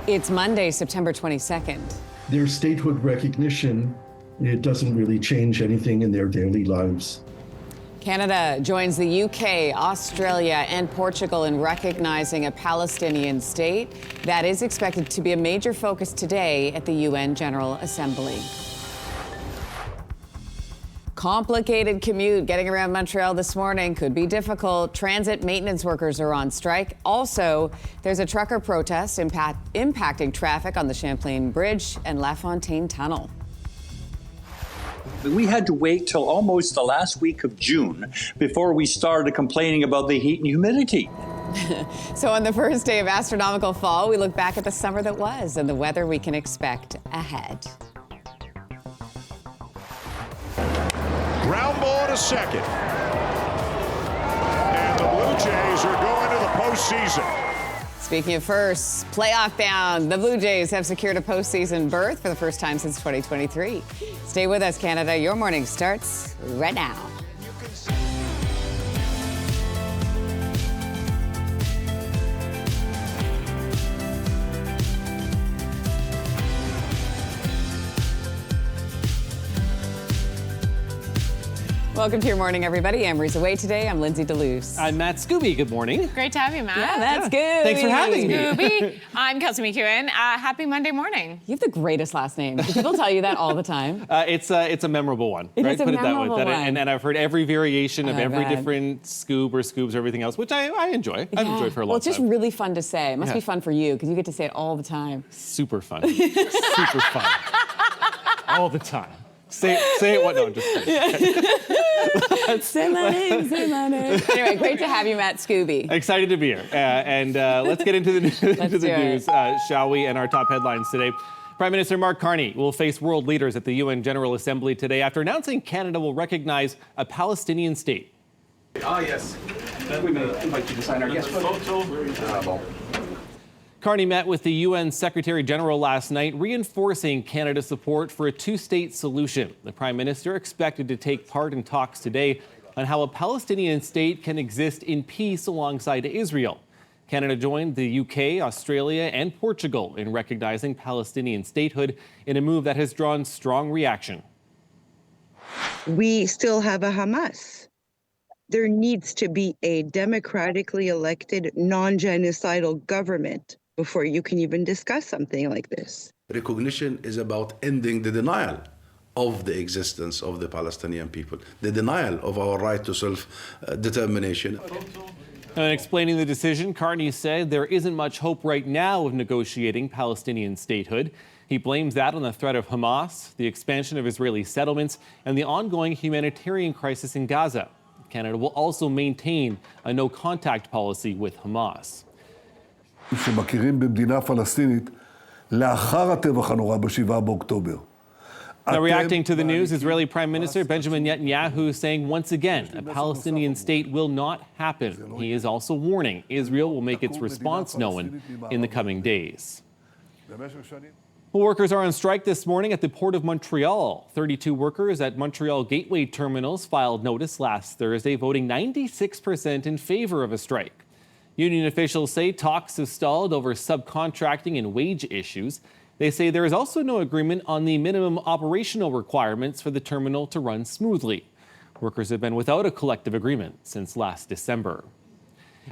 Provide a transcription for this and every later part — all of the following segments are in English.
It's Monday, September 22nd. Their statehood recognition, it doesn't really change anything in their daily lives. Canada joins the UK, Australia, and Portugal in recognizing a Palestinian state. That is expected to be a major focus today at the UN General Assembly. Complicated commute getting around Montreal this morning could be difficult. Transit maintenance workers are on strike. Also, there's a trucker protest impacting traffic on the Champlain Bridge and Lafontaine Tunnel. We had to wait till almost the last week of June before we started complaining about the heat and humidity. So on the first day of Astronomical Fall, we look back at the summer that was and the weather we can expect ahead. Ground ball to second. And the Blue Jays are going to the postseason. Speaking of firsts, playoff bound, the Blue Jays have secured a postseason berth for the first time since 2023. Stay with us, Canada. Your morning starts right now. Welcome to your morning, everybody. Anne-Marie's away today. I'm Lindsey Deluce. I'm Matt Scooby. Good morning. Great to have you, Matt. Yeah, that's good. Thanks for having me. Scooby. I'm Kelsey McEwen. Happy Monday morning. You have the greatest last name. Do people tell you that all the time? It's a memorable one. It right? is a Put it that memorable way. one. And I've heard every variation of Oh, every God. different Scoob or Scoobs or everything else, which I enjoy. I've enjoyed for a long Well, it's just time. really fun to say. It must Yeah. be fun for you because you get to say it all the time. Super fun. Super fun. All the time. Say it what? No, just Say my name, say my name. Anyway, great to have you, Matt Scooby. excited to be here. And let's get into the do news, shall we? And our top headlines today. Prime Minister Mark Carney will face world leaders at the UN General Assembly today after announcing Canada will recognize a Palestinian state. Yes. We may invite you to sign our guest photo. Carney met with the UN Secretary General last night, reinforcing Canada's support for a two-state solution. The Prime Minister expected to take part in talks today on how a Palestinian state can exist in peace alongside Israel. Canada joined the UK, Australia, and Portugal in recognizing Palestinian statehood in a move that has drawn strong reaction. We still have a Hamas. There needs to be a democratically elected, non-genocidal government before you can even discuss something like this. Recognition is about ending the denial of the existence of the Palestinian people, the denial of our right to self-determination. And explaining the decision, Carney said there isn't much hope right now of negotiating Palestinian statehood. He blames that on the threat of Hamas, the expansion of Israeli settlements, and the ongoing humanitarian crisis in Gaza. Canada will also maintain a no-contact policy with Hamas. שמכירים במדינה פלסטינית לאחר הטבח הנורא ב-7 באוקטובר. Now, reacting to the news, Israeli Prime Minister Benjamin Netanyahu saying once again a Palestinian state will not happen. He is also warning Israel will make its response known in the coming days. Well, workers are on strike this morning at the Port of Montreal. 32 workers at Montreal Gateway terminals filed notice last Thursday, voting 96% in favor of a strike. Union officials say talks have stalled over subcontracting and wage issues. They say there is also no agreement on the minimum operational requirements for the terminal to run smoothly. Workers have been without a collective agreement since last December.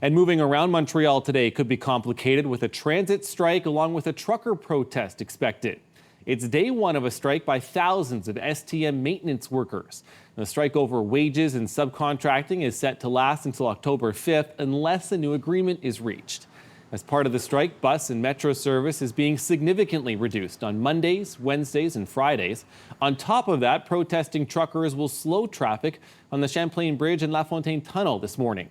And moving around Montreal today could be complicated with a transit strike along with a trucker protest expected. It's day one of a strike by thousands of STM maintenance workers. The strike over wages and subcontracting is set to last until October 5th unless a new agreement is reached. As part of the strike, bus and metro service is being significantly reduced on Mondays, Wednesdays, and Fridays. On top of that, protesting truckers will slow traffic on the Champlain Bridge and Lafontaine Tunnel this morning.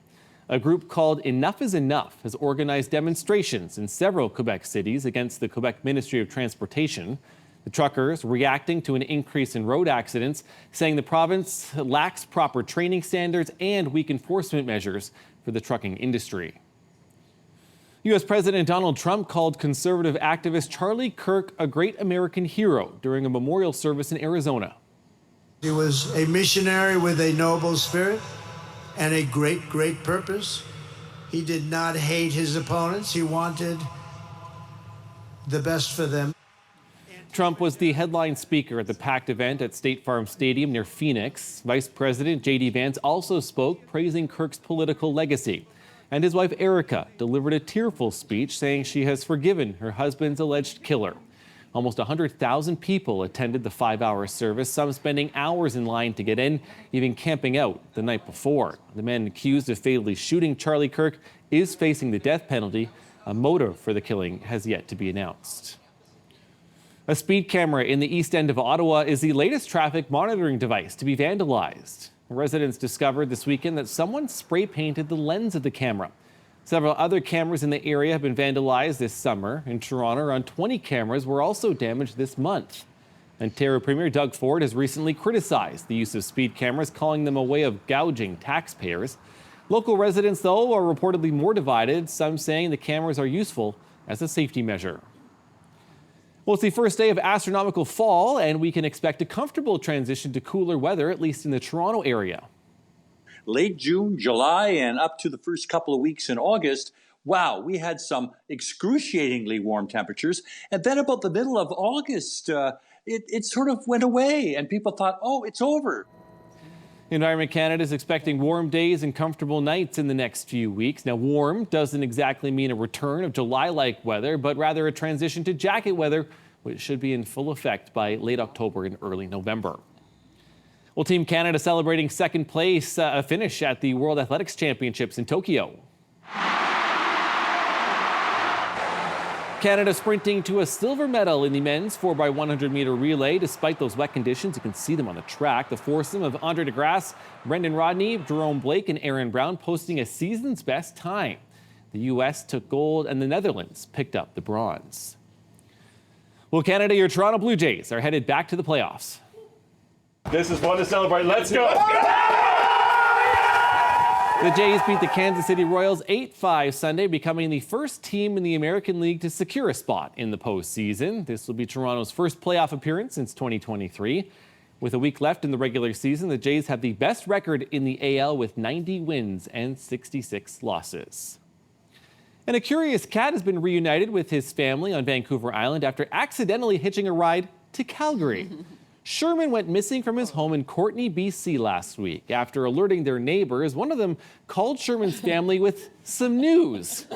A group called Enough is Enough has organized demonstrations in several Quebec cities against the Quebec Ministry of Transportation. The truckers reacting to an increase in road accidents, saying the province lacks proper training standards and weak enforcement measures for the trucking industry. U.S. President Donald Trump called conservative activist Charlie Kirk a great American hero during a memorial service in Arizona. He was a missionary with a noble spirit and a great, great purpose. He did not hate his opponents. He wanted the best for them. Trump was the headline speaker at the packed event at State Farm Stadium near Phoenix. Vice President J.D. Vance also spoke, praising Kirk's political legacy. And his wife, Erica, delivered a tearful speech saying she has forgiven her husband's alleged killer. Almost 100,000 people attended the 5-hour service, some spending hours in line to get in, even camping out the night before. The man accused of fatally shooting Charlie Kirk is facing the death penalty. A motive for the killing has yet to be announced. A speed camera in the east end of Ottawa is the latest traffic monitoring device to be vandalized. Residents discovered this weekend that someone spray painted the lens of the camera. Several other cameras in the area have been vandalized this summer. In Toronto, around 20 cameras were also damaged this month. Ontario Premier Doug Ford has recently criticized the use of speed cameras, calling them a way of gouging taxpayers. Local residents, though, are reportedly more divided, some saying the cameras are useful as a safety measure. Well, it's the first day of Astronomical Fall, and we can expect a comfortable transition to cooler weather, at least in the Toronto area. Late June, July, and up to the first couple of weeks in August, wow, we had some excruciatingly warm temperatures. And then about the middle of August, it sort of went away, and people thought, oh, it's over. Environment Canada is expecting warm days and comfortable nights in the next few weeks. Now, warm doesn't exactly mean a return of July-like weather, but rather a transition to jacket weather, which should be in full effect by late October and early November. Well, Team Canada celebrating second place, a finish at the World Athletics Championships in Tokyo. Canada sprinting to a silver medal in the men's 4x100 meter relay. Despite those wet conditions, you can see them on the track. The foursome of Andre DeGrasse, Brendan Rodney, Jerome Blake, and Aaron Brown posting a season's best time. The U.S. took gold, and the Netherlands picked up the bronze. Well, Canada, your Toronto Blue Jays are headed back to the playoffs. This is one to celebrate. Let's go. The Jays beat the Kansas City Royals 8-5 Sunday, becoming the first team in the American League to secure a spot in the postseason. This will be Toronto's first playoff appearance since 2023. With a week left in the regular season, the Jays have the best record in the AL with 90 wins and 66 losses. And a curious cat has been reunited with his family on Vancouver Island after accidentally hitching a ride to Calgary. Sherman went missing from his home in Courtenay, BC last week. After alerting their neighbors, one of them called Sherman's family with some news.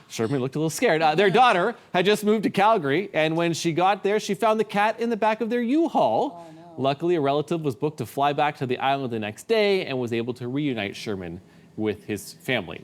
Sherman looked a little scared. Their daughter had just moved to Calgary, and when she got there, she found the cat in the back of their U-Haul. Oh, no. Luckily, a relative was booked to fly back to the island the next day and was able to reunite Sherman with his family.